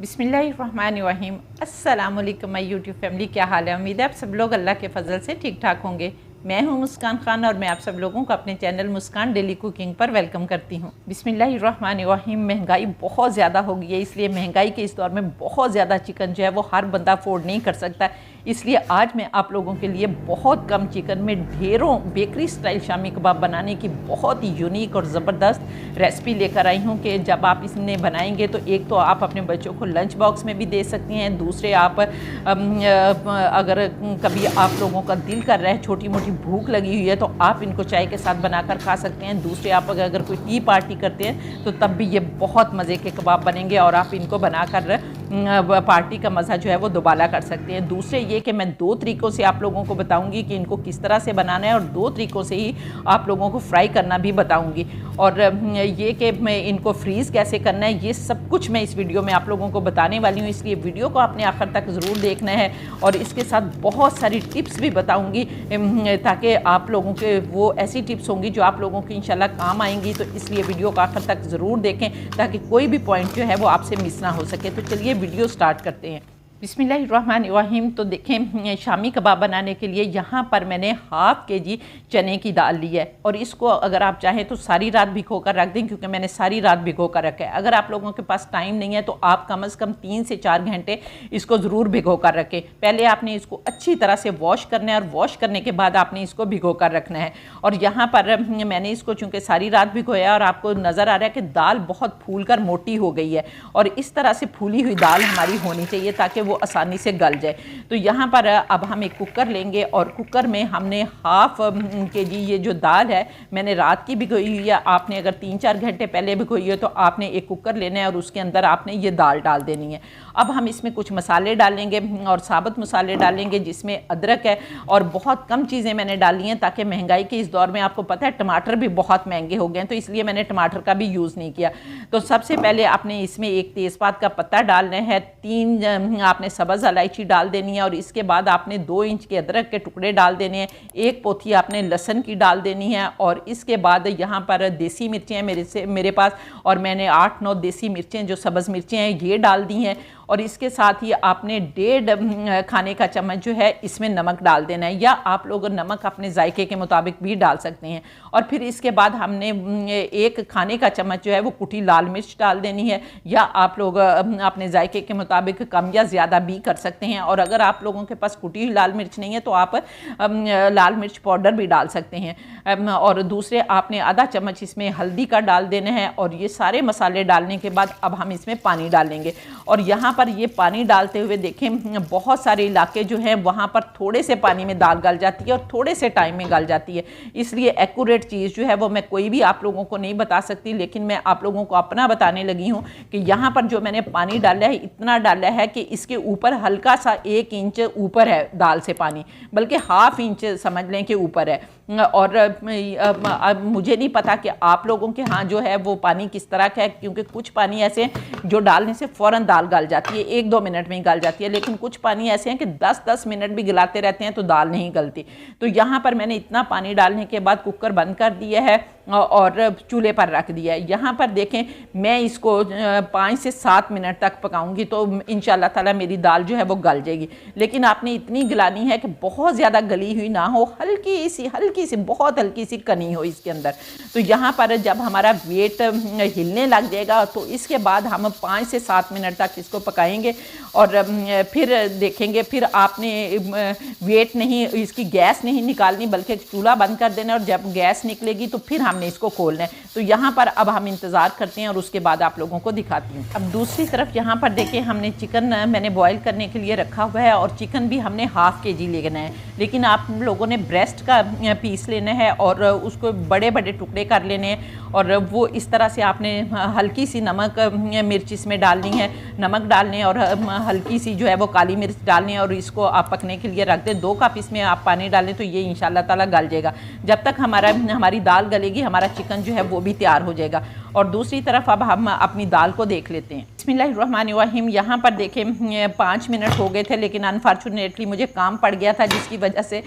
बिस्मिल्लाहिर्रहमानिर्रहीम। अस्सलाम वालेकुम माय यूट्यूब फैमिली, क्या हाल है। उम्मीद है आप सब लोग अल्लाह के फजल से ठीक ठाक होंगे। मैं हूं मुस्कान खान और मैं आप सब लोगों को अपने चैनल मुस्कान डेली कुकिंग पर वेलकम करती हूं। बिस्मिल्लाहिर्रहमानिर्रहीम। महंगाई बहुत ज़्यादा हो गई है, इसलिए महंगाई के इस दौर में बहुत ज़्यादा चिकन जो है वो हर बंदा अफोर्ड नहीं कर सकता। इसलिए आज मैं आप लोगों के लिए बहुत कम चिकन में ढेरों बेकरी स्टाइल शामी कबाब बनाने की बहुत ही यूनिक और ज़बरदस्त रेसिपी लेकर आई हूँ कि जब आप इसने बनाएंगे तो एक तो आप अपने बच्चों को लंच बॉक्स में भी दे सकती हैं, दूसरे आप अगर कभी आप लोगों का दिल कर रहा है, छोटी मोटी भूख लगी हुई है, तो आप इनको चाय के साथ बनाकर खा सकते हैं। दूसरे आप अगर कोई टी पार्टी करते हैं तो तब भी ये बहुत मज़े के कबाब बनेंगे और आप इनको बनाकर पार्टी का मज़ा जो है वो दोबारा कर सकते हैं। दूसरे ये कि मैं दो तरीक़ों से आप लोगों को बताऊंगी कि इनको किस तरह से बनाना है और दो तरीक़ों से ही आप लोगों को फ्राई करना भी बताऊंगी। और ये कि मैं इनको फ्रीज़ कैसे करना है, ये सब कुछ मैं इस वीडियो में आप लोगों को बताने वाली हूँ। इसलिए वीडियो को आपने आखिर तक ज़रूर देखना है और इसके साथ बहुत सारी टिप्स भी बताऊँगी ताकि आप लोगों के वो ऐसी टिप्स होंगी जो आप लोगों की इंशाल्लाह काम आएंगी। तो इसलिए वीडियो को आखिर तक ज़रूर देखें ताकि कोई भी पॉइंट जो है वो आपसे मिस ना हो सके। तो चलिए वीडियो स्टार्ट करते हैं। बिस्मिल्लाहिर्रहमानिर्रहीम। तो देखें, शामी कबाब बनाने के लिए यहाँ पर मैंने हाफ़ केजी चने की दाल ली है और इसको अगर आप चाहें तो सारी रात भिगो कर रख दें, क्योंकि मैंने सारी रात भिगो कर रखा है। अगर आप लोगों के पास टाइम नहीं है तो आप कम से कम 3 से 4 घंटे इसको ज़रूर भिगो कर रखें। पहले आपने इसको अच्छी तरह से वॉश करना है और वॉश करने के बाद आपने इसको भिगो कर रखना है। और यहाँ पर मैंने इसको चूँकि सारी रात भिगोया और आपको नज़र आ रहा है कि दाल बहुत फूल कर मोटी हो गई है और इस तरह से फूली हुई दाल हमारी होनी चाहिए ताकि वो आसानी से गल जाए। तो यहाँ पर अब हम एक कुकर लेंगे और कुकर में हमने हाफ़ केजी ये जो दाल है मैंने रात की भिगोई हुई है। आपने अगर 3-4 घंटे पहले भिगोई है तो आपने एक कुकर लेना है और उसके अंदर आपने ये दाल डाल देनी है। अब हम इसमें कुछ मसाले डालेंगे और साबुत मसाले डालेंगे जिसमें अदरक है और बहुत कम चीज़ें मैंने डाली हैं ताकि महंगाई के इस दौर में आपको पता है टमाटर भी बहुत महंगे हो गए हैं, तो इसलिए मैंने टमाटर का भी यूज़ नहीं किया। तो सबसे पहले आपने इसमें एक तेज़पात का पत्ता डालना है, 3 आपने सब्ज़ इलायची डाल देनी है और इसके बाद आपने 2 इंच के अदरक के टुकड़े डाल देने हैं, 1 पोथी आपने लहसुन की डाल देनी है और इसके बाद यहाँ पर देसी मिर्चें हैं मेरे पास और मैंने 8-9 देसी मिर्चें जो सब्ज़ मिर्चें हैं ये डाल दी हैं। और इसके साथ ही आपने 1.5 खाने का चम्मच जो है इसमें नमक डाल देना है, या आप लोग नमक अपने जायके के मुताबिक भी डाल सकते हैं। और फिर इसके बाद हमने 1 खाने का चम्मच जो है वो कुटी लाल मिर्च डाल देनी है, या आप लोग अपने जायके के मुताबिक कम या ज़्यादा भी कर सकते हैं। और अगर आप लोगों के पास कुटी हुई लाल मिर्च नहीं है तो आप लाल मिर्च पाउडर भी डाल सकते हैं। और दूसरे आपने आधा चम्मच इसमें हल्दी का डाल देना है और ये सारे मसाले डालने के बाद अब हम इसमें पानी डालेंगे। और यहाँ पर ये पानी डालते हुए देखें बहुत सारे इलाके जो हैं वहाँ पर थोड़े से पानी में दाल गल जाती है और थोड़े से टाइम में गल जाती है। इसलिए एक्यूरेट चीज़ जो है वो मैं कोई भी आप लोगों को नहीं बता सकती, लेकिन मैं आप लोगों को अपना बताने लगी हूँ कि यहाँ पर जो मैंने पानी डाला है इतना डाला है कि इसके ऊपर हल्का सा 1 इंच ऊपर है दाल से पानी, बल्कि ½ इंच समझ लें कि ऊपर है। और अब मुझे नहीं पता कि आप लोगों के यहाँ जो है वो पानी किस तरह का है, क्योंकि कुछ पानी ऐसे जो डालने से फ़ौरन दाल गल जाती है, 1-2 मिनट में ही गल जाती है, लेकिन कुछ पानी ऐसे हैं कि 10-10 मिनट भी गलाते रहते हैं तो दाल नहीं गलती। तो यहाँ पर मैंने इतना पानी डालने के बाद कुकर बंद कर दिया है और चूल्हे पर रख दिया है। यहाँ पर देखें मैं इसको 5 से 7 मिनट तक पकाऊंगी तो इंशाल्लाह ताला मेरी दाल जो है वो गल जाएगी। लेकिन आपने इतनी गलानी है कि बहुत ज़्यादा गली हुई ना हो, हल्की सी बहुत हल्की सी कनी हो इसके अंदर। तो यहाँ पर जब हमारा वेट हिलने लग जाएगा तो इसके बाद हम 5 से 7 मिनट तक इसको पकाएंगे और फिर देखेंगे। फिर आपने वेट नहीं, इसकी गैस नहीं निकालनी बल्कि चूल्हा बंद कर देना और जब गैस निकलेगी तो फिर हमने इसको खोलना है। तो यहाँ पर अब हम इंतज़ार करते हैं और उसके बाद आप लोगों को दिखाती हूँ। अब दूसरी तरफ यहाँ पर देखिए हमने चिकन मैंने बॉईल करने के लिए रखा हुआ है और चिकन भी हमने ½ केजी लेना है, लेकिन आप लोगों ने ब्रेस्ट का पीस लेना है और उसको बड़े बड़े टुकड़े कर लेने हैं और वो इस तरह से आपने हल्की सी नमक मिर्च इसमें डालनी है, नमक डालने और हल्की सी जो है वो काली मिर्च डालनी है और इसको आप पकने के लिए रख दें। 2 कप इसमें आप पानी डालें तो ये इंशाल्लाह ताला गल जाएगा। जब तक हमारी दाल गलेगी हमारा चिकन जो है वो भी तैयार हो जाएगा। और दूसरी तरफ अब हम अपनी दाल को देख लेते हैं। बिस्मिल्लाहिर्रहमानिर्रहीम। यहाँ पर देखें 5 मिनट हो गए थे, लेकिन अनफॉर्चुनेटली मुझे काम पड़ गया था जिसकी वजह से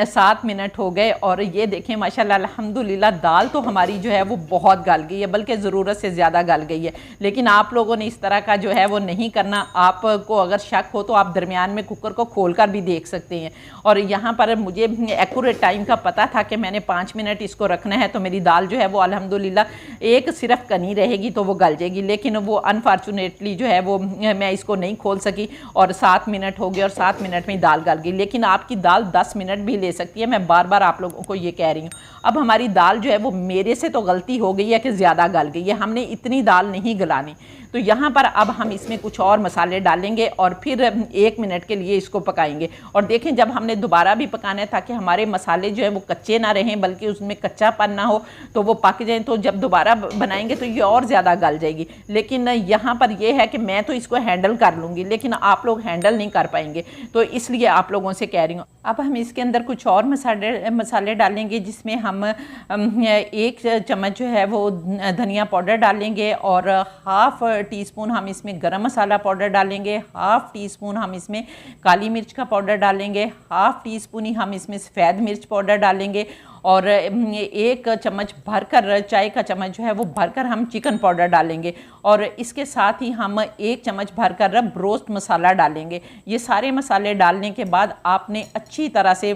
7 मिनट हो गए। और ये देखें माशाल्लाह अल्हम्दुलिल्लाह दाल तो हमारी जो है वो बहुत गल गई है, बल्कि ज़रूरत से ज़्यादा गल गई है। लेकिन आप लोगों ने इस तरह का जो है वो नहीं करना। आपको अगर शक हो तो आप दरमियान में कुकर को खोल कर भी देख सकते हैं। और यहाँ पर मुझे एक्यूरेट टाइम का पता था कि मैंने 5 मिनट इसको रखना है, तो मेरी दाल जो है वो अल्हम्दुलिल्लाह एक सिर्फ कनी रहेगी तो वो गल जाएगी। लेकिन वो अनफॉर्चुनेटली जो है वो मैं इसको नहीं खोल सकी और 7 मिनट हो गए और 7 मिनट में दाल गल गई। लेकिन आपकी दाल 10 मिनट भी ले सकती है, मैं बार बार आप लोगों को ये कह रही हूँ। अब हमारी दाल जो है वो मेरे से तो गलती हो गई है कि ज़्यादा गल गई है, हमने इतनी दाल नहीं गलानी। तो यहाँ पर अब हम इसमें कुछ और मसाले डालेंगे और फिर 1 मिनट के लिए इसको पकाएंगे। और देखें जब हमने दोबारा भी पकाना है ताकि हमारे मसाले जो है वो कच्चे ना रहें, बल्कि उसमें कच्चापन ना हो, तो वो पक जाएँ। तो जब दोबारा बनाएंगे तो ये और ज़्यादा गल जाएगी। लेकिन यहाँ पर यह है कि मैं तो इसको हैंडल कर लूँगी, लेकिन आप लोग हैंडल नहीं कर पाएंगे, तो इसलिए आप लोगों से कह रही हूँ। अब हम इसके अंदर कुछ और मसाले डालेंगे, जिसमें हम 1 चम्मच जो है वो धनिया पाउडर डालेंगे और हाफ़ टी स्पून हम इसमें गरम मसाला पाउडर डालेंगे, हाफ़ टी स्पून हम इसमें काली मिर्च का पाउडर डालेंगे, हाफ़ टी स्पून ही हम इसमें सफ़ेद मिर्च पाउडर डालेंगे और 1 चम्मच भरकर, चाय का चम्मच जो है वो भरकर हम चिकन पाउडर डालेंगे। और इसके साथ ही हम 1 चम्मच भरकर रब रोस्ट मसाला डालेंगे। ये सारे मसाले डालने के बाद आपने अच्छी तरह से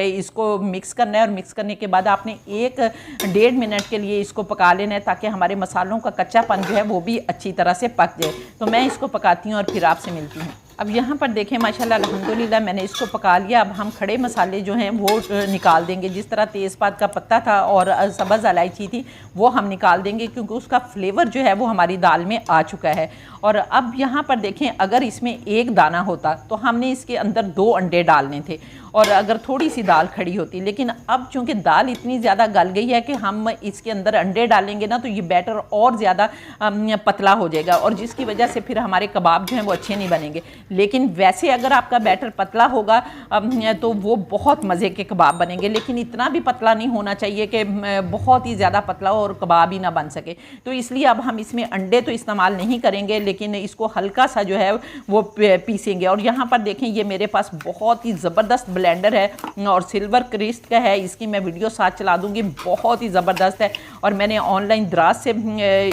इसको मिक्स करना है और मिक्स करने के बाद आपने 1-1.5 मिनट के लिए इसको पका लेना है, ताकि हमारे मसालों का कच्चापन जो है वो भी अच्छी तरह से पक जाए। तो मैं इसको पकाती हूँ और फिर आपसे मिलती हूँ। अब यहाँ पर देखें माशाल्लाह अल्हम्दुलिल्लाह मैंने इसको पका लिया। अब हम खड़े मसाले जो हैं वो निकाल देंगे। जिस तरह तेज़पात का पत्ता था और सब्ज़ इलायची थी वो हम निकाल देंगे, क्योंकि उसका फ्लेवर जो है वो हमारी दाल में आ चुका है। और अब यहाँ पर देखें, अगर इसमें 1 दाना होता तो हमने इसके अंदर 2 अंडे डालने थे और अगर थोड़ी सी दाल खड़ी होती। लेकिन अब चूँकि दाल इतनी ज़्यादा गल गई है कि हम इसके अंदर अंडे डालेंगे ना, तो ये बैटर और ज़्यादा पतला हो जाएगा और जिसकी वजह से फिर हमारे कबाब जो हैं वो अच्छे नहीं बनेंगे। लेकिन वैसे अगर आपका बैटर पतला होगा तो वो बहुत मज़े के कबाब बनेंगे। लेकिन इतना भी पतला नहीं होना चाहिए कि बहुत ही ज़्यादा पतला हो और कबाब ही ना बन सके। तो इसलिए अब हम इसमें अंडे तो इस्तेमाल नहीं करेंगे, लेकिन इसको हल्का सा जो है वो पीसेंगे। और यहाँ पर देखें ये मेरे पास बहुत ही ज़बरदस्त ब्लेंडर है और सिल्वर क्रिस्ट का है। इसकी मैं वीडियो साथ चला दूँगी, बहुत ही ज़बरदस्त है और मैंने ऑनलाइन दराज से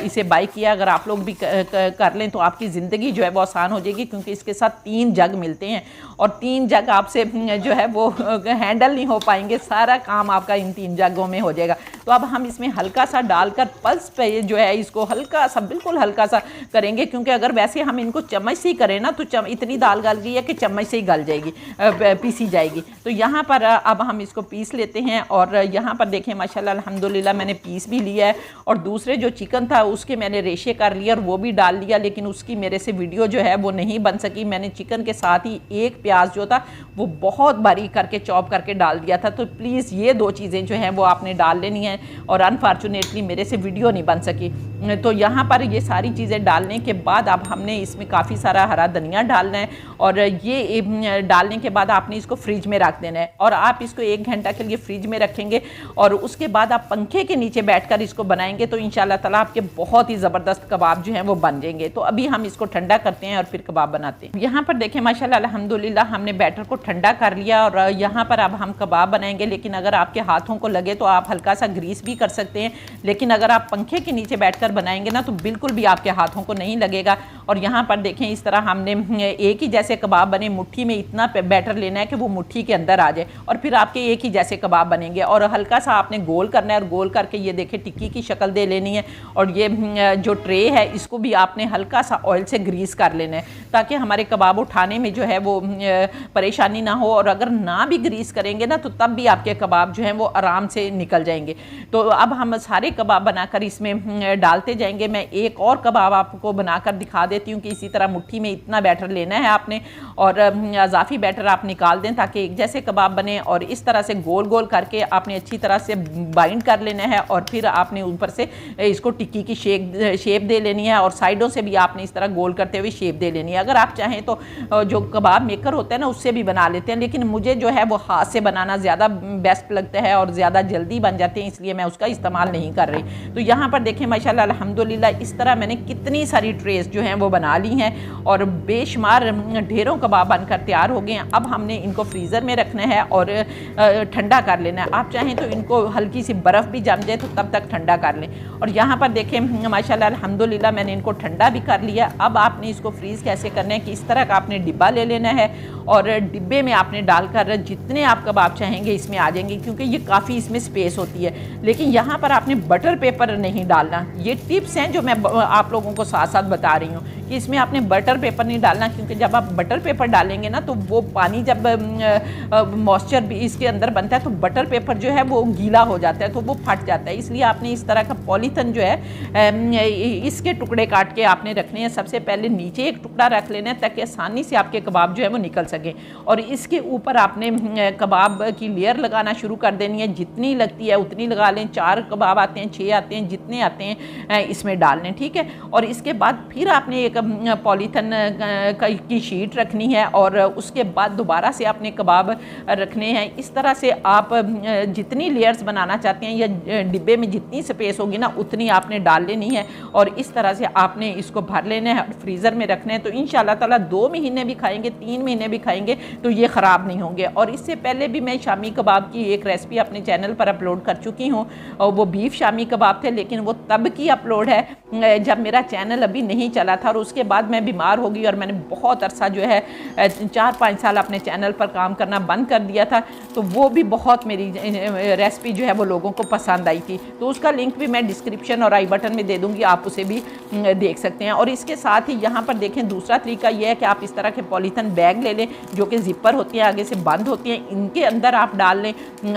इसे बाई किया। अगर आप लोग भी कर लें तो आपकी ज़िंदगी जो है वो आसान हो जाएगी, क्योंकि इसके साथ 3 जग मिलते हैं और 3 जग आपसे जो है वो हैंडल नहीं हो पाएंगे। सारा काम आपका इन 3 जगों में हो जाएगा। तो अब हम इसमें हल्का सा डालकर पल्स पे जो है इसको हल्का सा, बिल्कुल हल्का सा करेंगे, क्योंकि अगर वैसे हम इनको चम्मच से ही करें ना तो इतनी दाल गल गई है कि चम्मच से ही गल जाएगी, पीसी जाएगी। तो यहाँ पर अब हम इसको पीस लेते हैं। और यहाँ पर देखें माशाल्लाह अल्हम्दुलिल्लाह मैंने पीस भी लिया है और दूसरे जो चिकन था उसके मैंने रेशे कर लिया और वो भी डाल लिया, लेकिन उसकी मेरे से वीडियो जो है वो नहीं बन सकी। मैंने चिकन के साथ ही 1 प्याज जो था वो बहुत बारीक करके चॉप करके डाल दिया था। तो प्लीज़ ये 2 चीज़ें जो हैं वो आपने डाल लेनी है और अनफॉर्चुनेटली मेरे से वीडियो नहीं बन सकी। तो यहाँ पर ये सारी चीज़ें डालने के बाद अब हमने इसमें काफ़ी सारा हरा धनिया डालना है और ये डालने के बाद आपने इसको फ्रिज में रख देना है और आप इसको 1 घंटा के लिए फ्रिज में रखेंगे और उसके बाद आप पंखे के नीचे बैठकर इसको बनाएंगे तो इंशाल्लाह ताला आपके बहुत ही ज़बरदस्त कबाब जो हैं वो बन जाएंगे। तो अभी हम इसको ठंडा करते हैं और फिर कबाब बनाते हैं। यहाँ पर देखें माशाल्लाह अल्हम्दुलिल्लाह हमने बैटर को ठंडा कर लिया और यहाँ पर अब हम कबाब बनाएंगे। लेकिन अगर आपके हाथों को लगे तो आप हल्का सा ग्रीस भी कर सकते हैं, लेकिन अगर आप पंखे के नीचे बैठकर बनाएंगे ना तो बिल्कुल भी आपके हाथों को नहीं लगेगा। और यहाँ पर देखें इस तरह हमने एक ही जैसे कबाब बने, मुट्ठी में इतना बैटर लेना है कि वो मुट्ठी के अंदर आ जाए और फिर आपके एक ही जैसे कबाब बनेंगे। और हल्का सा आपने गोल करना है और गोल करके ये देखें टिक्की की शक्ल दे लेनी है। और ये जो ट्रे है इसको भी आपने हल्का सा ऑयल से ग्रीस कर लेना है ताकि हमारे कबाब उठाने में जो है वो परेशानी ना हो। और अगर ना भी ग्रीस करेंगे ना तो तब भी आपके कबाब जो हैं वो आराम से निकल जाएंगे। तो अब हम सारे कबाब बनाकर इसमें डालते जाएंगे। मैं एक और कबाब आपको बनाकर दिखा देती हूँ कि इसी तरह मुट्ठी में इतना बैटर लेना है आपने और अजाफी बैटर आप निकाल दें ताकि एक जैसे कबाब बने। और इस तरह से गोल गोल करके आपने अच्छी तरह से बाइंड कर लेना है और फिर आपने ऊपर से इसको टिक्की की शेप दे लेनी है और साइडों से भी आपने इस तरह गोल करते हुए शेप दे लेनी है। अगर आप चाहें तो जो कबाब मेकर होता है ना उससे भी बना लेते हैं, लेकिन मुझे जो है वो हाथ से बनाना ज़्यादा बेस्ट लगता है और ज़्यादा जल्दी बन जाते हैं, इसलिए मैं उसका इस्तेमाल नहीं कर रही। तो यहाँ पर देखें माशाल्लाह अल्हम्दुलिल्लाह इस तरह मैंने कितनी सारी ट्रेस जो हैं वो बना ली हैं और बेशुमार ढेरों कबाब बनकर तैयार हो गए हैं। अब हमने इनको फ्रीज़र में रखना है और ठंडा कर लेना है। आप चाहें तो इनको हल्की सी बर्फ़ भी जम जाए तो तब तक ठंडा कर लें। और यहाँ पर देखें माशाल्लाह अल्हम्दुलिल्लाह मैंने इनको ठंडा भी कर लिया। अब आपने इसको फ्रीज़ कैसे करना है कि इस तरह का आपने डिब्बा ले लेना है और डिब्बे में आपने डालकर जितने आप कबाब चाहेंगे इसमें आ जाएंगे, क्योंकि ये काफ़ी इसमें स्पेस होती है। लेकिन यहाँ पर आपने बटर पेपर नहीं डालना। ये टिप्स हैं जो मैं आप लोगों को साथ साथ बता रही हूँ कि इसमें आपने बटर पेपर नहीं डालना, क्योंकि जब आप बटर पेपर डालेंगे ना तो वो पानी जब मॉइस्चर भी इसके अंदर बनता है तो बटर पेपर जो है वो गीला हो जाता है, तो वो फट जाता है। इसलिए आपने इस तरह का पॉलीथिन जो है इसके टुकड़े काट के आपने रखने हैं। सबसे पहले नीचे एक टुकड़ा रख लेना है ताकि आसानी से आपके कबाब जो है वो निकल सकें, और इसके ऊपर आपने कबाब की लेयर लगाना शुरू कर देनी है। जितनी लगती है उतनी लगा लें। 4 कबाब आते हैं, 6 आते हैं, जितने आते हैं इसमें डाल लें, ठीक है। और इसके बाद फिर आपने एक पॉलीथिन की शीट रखनी है और उसके बाद दोबारा से आपने कबाब रखने हैं। इस तरह से आप जितनी लेयर्स बनाना चाहते हैं या डिब्बे में जितनी स्पेस होगी ना उतनी आपने डाल लेनी है और इस तरह से आपने इसको भर लेना है और फ्रीज़र में रखना है। तो इंशाल्लाह ताला 2 महीने भी खाएंगे, 3 महीने भी खाएंगे तो ये ख़राब नहीं होंगे। और इससे पहले भी मैं शामी कबाब की एक रेसिपी अपने चैनल पर अपलोड कर चुकी हूँ और वो बीफ शामी कबाब थे, लेकिन वो तब की अपलोड है जब मेरा चैनल अभी नहीं चला था। और उसके बाद मैं बीमार हो गई और मैंने बहुत अरसा जो है 4-5 साल अपने चैनल पर काम करना बंद कर दिया था। तो वो भी बहुत मेरी रेसिपी जो है वो लोगों को पसंद आई थी। तो उसका लिंक भी मैं डिस्क्रिप्शन और आई बटन में दे दूँगी, आप उसे भी देख सकते हैं। और इसके साथ ही यहाँ पर देखें दूसरा तरीका यह है कि आप इस तरह के पॉलीथिन बैग ले लें जो कि जिपर होती हैं, आगे से बंद होती हैं। इनके अंदर आप डाल लें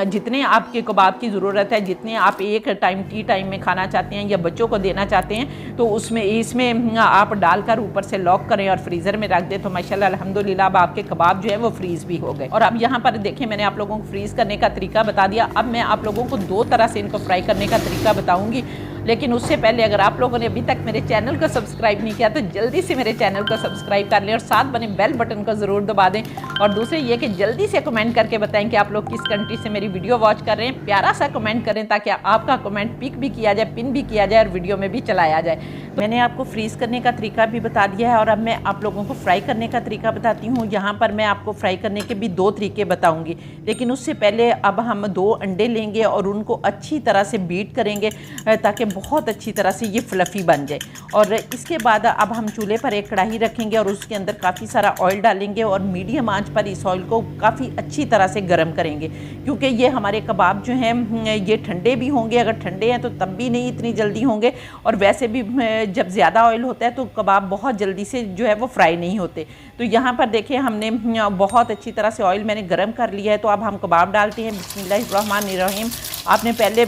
जितने आपके कबाब की ज़रूरत है, जितने आप एक टाइम टी टाइम में खाना चाहते हैं या बच्चों को देना चाहते हैं, तो उसमें इसमें आप डालकर ऊपर से लॉक करें और फ्रीज़र में रख दें। तो माशाल्लाह अल्हम्दुलिल्लाह अब आपके कबाब जो है वो फ्रीज़ भी हो गए। और अब यहाँ पर देखें मैंने आप लोगों को फ्रीज़ करने का तरीका बता दिया। अब मैं आप लोगों को 2 तरह से इनको फ्राई करने का तरीका बताऊँगी। लेकिन उससे पहले अगर आप लोगों ने अभी तक मेरे चैनल को सब्सक्राइब नहीं किया तो जल्दी से मेरे चैनल को सब्सक्राइब कर लें और साथ बने बेल बटन को ज़रूर दबा दें। और दूसरे ये कि जल्दी से कमेंट करके बताएं कि आप लोग किस कंट्री से मेरी वीडियो वॉच कर रहे हैं। प्यारा सा कमेंट करें ताकि आपका कमेंट पिक भी किया जाए, पिन भी किया जाए और वीडियो में भी चलाया जाए। तो मैंने आपको फ्रीज़ करने का तरीका भी बता दिया है और अब मैं आप लोगों को फ्राई करने का तरीका बताती हूँ। यहाँ पर मैं आपको फ्राई करने के भी 2 तरीके बताऊँगी, लेकिन उससे पहले अब हम 2 अंडे लेंगे और उनको अच्छी तरह से बीट करेंगे ताकि बहुत अच्छी तरह से ये फ्लफ़ी बन जाए। और इसके बाद अब हम चूल्हे पर एक कढ़ाई रखेंगे और उसके अंदर काफ़ी सारा ऑयल डालेंगे और मीडियम आंच पर इस ऑयल को काफ़ी अच्छी तरह से गर्म करेंगे, क्योंकि ये हमारे कबाब जो हैं ये ठंडे भी होंगे। अगर ठंडे हैं तो तब भी नहीं इतनी जल्दी होंगे, और वैसे भी जब ज़्यादा ऑयल होता है तो कबाब बहुत जल्दी से जो है वो फ्राई नहीं होते। तो यहाँ पर देखिए हमने बहुत अच्छी तरह से ऑयल मैंने गर्म कर लिया है। तो अब हम कबाब डालते हैं। बिस्मिल्लाहिर्रहमानिर्रहीम। आपने पहले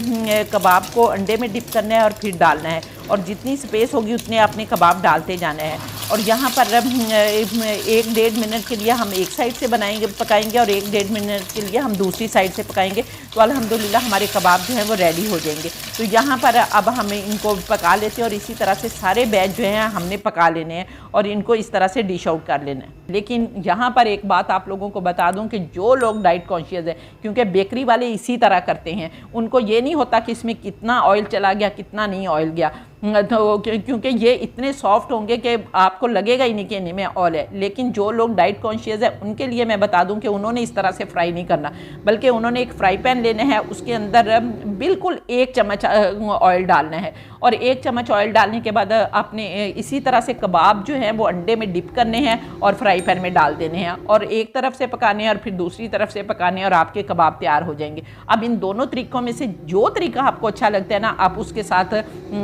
कबाब को अंडे में डिप करना है और फिर डालना है, और जितनी स्पेस होगी उतने आपने कबाब डालते जाना है। और यहाँ पर 1-1.5 मिनट के लिए हम एक साइड से पकाएंगे और 1-1.5 मिनट के लिए हम दूसरी साइड से पकाएंगे। तो अल्हम्दुलिल्लाह हमारे कबाब जो हैं वो रेडी हो जाएंगे। तो यहाँ पर अब हमें इनको पका लेते हैं और इसी तरह से सारे बैच जो हैं हमने पका लेने हैं और इनको इस तरह से डिश आउट कर लेना है। लेकिन यहाँ पर एक बात आप लोगों को बता दूँ कि जो लोग डाइट कॉन्शियस है, क्योंकि बेकरी वाले इसी तरह करते हैं, उनको ये नहीं होता कि इसमें कितना ऑयल चला गया कितना नहीं ऑयल गया, तो क्योंकि ये इतने सॉफ्ट होंगे कि आपको लगेगा ही नहीं कि इनमें ऑयल है। लेकिन जो लोग डाइट कॉन्शियस है उनके लिए मैं बता दूं कि उन्होंने इस तरह से फ्राई नहीं करना, बल्कि उन्होंने एक फ्राई पैन लेना है, उसके अंदर बिल्कुल 1 चम्मच ऑयल डालना है और 1 चम्मच ऑयल डालने के बाद आपने इसी तरह से कबाब जो हैं वो अंडे में डिप करने हैं और फ्राई पैन में डाल देने हैं और एक तरफ से पकाने हैं और फिर दूसरी तरफ से पकाने हैं और आपके कबाब तैयार हो जाएंगे। अब इन दोनों तरीक़ों में से जो तरीका आपको अच्छा लगता है ना, आप उसके साथ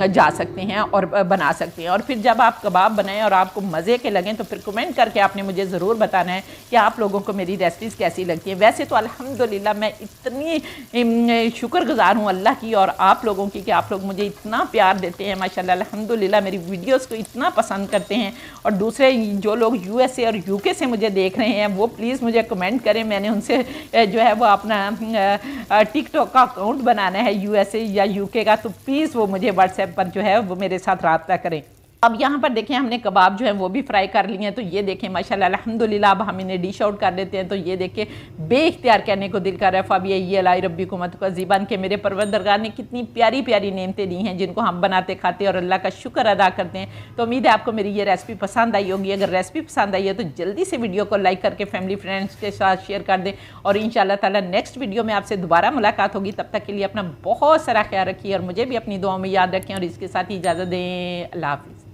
जा सकते हैं और बना सकते हैं। और फिर जब आप कबाब बनाएं और आपको मज़े के लगें तो फिर कमेंट करके आपने मुझे ज़रूर बताना है कि आप लोगों को मेरी रेसिपीज़ कैसी लगती हैं। वैसे तो अल्हम्दुलिल्लाह मैं इतनी शुक्रगुज़ार हूँ अल्लाह की और आप लोगों की कि आप लोग मुझे इतना प्यार देते हैं माशाल्लाह। अल्हम्दुलिल्लाह मेरी वीडियोज़ को इतना पसंद करते हैं। और दूसरे जो लोग USA और UK से मुझे देख रहे हैं वो प्लीज़ मुझे कमेंट करें। मैंने उनसे जो है वो अपना टिकटॉक का अकाउंट बनाना है USA या UK का, तो प्लीज़ वो मुझे व्हाट्सएप पर जो है वो मेरे साथ रब्ता करें। अब यहाँ पर देखें हमने कबाब जो है वो भी फ्राई कर लिए हैं। तो ये देखें माशाल्लाह अल्हम्दुलिल्लाह अब हम इन्हें डिश आउट कर देते हैं। तो ये देखें बेइख्तियार कहने को दिल कर रहा है फ़ाबिया लाई रब्बी को मत का ज़ीबान के मेरे परवरदिगार ने कितनी प्यारी प्यारी नेमतें दी हैं जिनको हम बनाते खाते और अल्लाह का शुक्र अदा करते हैं। तो उम्मीद है आपको मेरी ये रेसिपी पसंद आई होगी। अगर रेसिपी पसंद आई है तो जल्दी से वीडियो को लाइक करके फैमिली फ्रेंड्स के साथ शेयर कर दें और इंशाअल्लाह ताला नेक्स्ट वीडियो में आपसे दोबारा मुलाकात होगी। तब तक के लिए अपना बहुत सारा ख्याल रखिए और मुझे भी अपनी दुआओं में याद रखें और इसके साथ ही इजाज़त दें। अल्लाह हाफ़िज़।